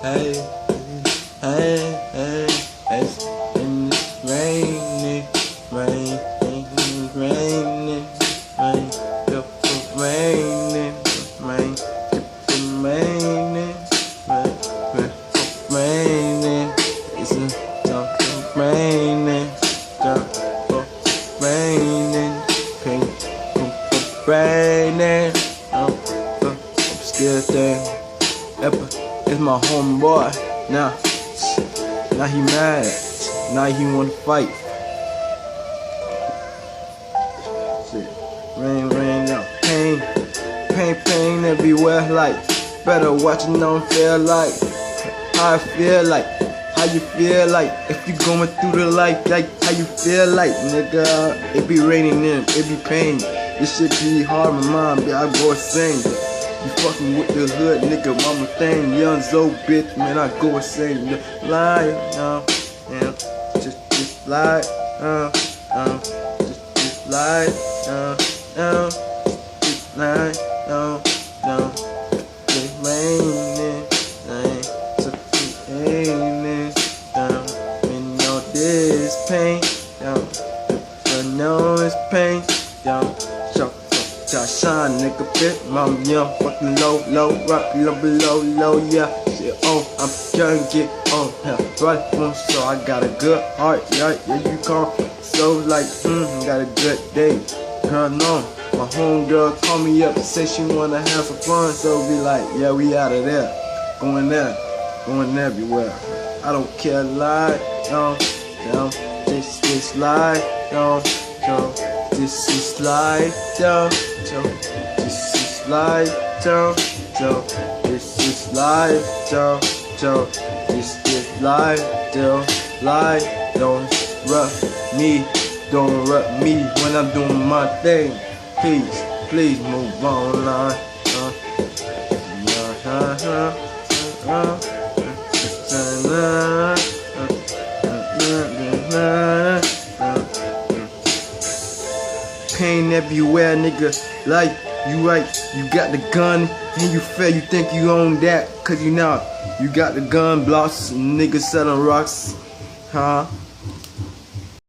hey, hey, hey, it's in this rainy, rain, raining, rain, it's raining, rain, it's raining, rain, raining, it's raining, raining, pink, raining, I'm still there. It's my homeboy. Now he mad. Now he wanna fight. Shit. Rain now. Pain everywhere. Like, better watch it, don't feel like how I feel like. How you feel like if you going through the life, like how you feel like, nigga. It be raining in, it be pain. This shit be hard, my mind, I go insane. You fucking with the hood, nigga, mama thing. Young Zoe bitch, man, I go insane. Lie, yeah, just lie, just lie, just lie, it's raining, so it's raining, and know this pain, I know it's pain, shine, nigga, bitch, mom, young, fucking low, rock, low, yeah, shit, I'm trying to get on, right from, so I got a good heart, yeah, you call, so like, got a good day, girl, no, my homegirl call me up and say she wanna have some fun, so be like, yeah, we out of there, going everywhere, I don't care, lie, just lie, this is life, this is life, this is life, this is life, don't rush me when I'm doing my thing. Please move on, line. Pain everywhere, nigga. Like, you right, you got the gun, and you fail, you think you own that, cause you not. You got the gun, blocks, niggas selling rocks, huh?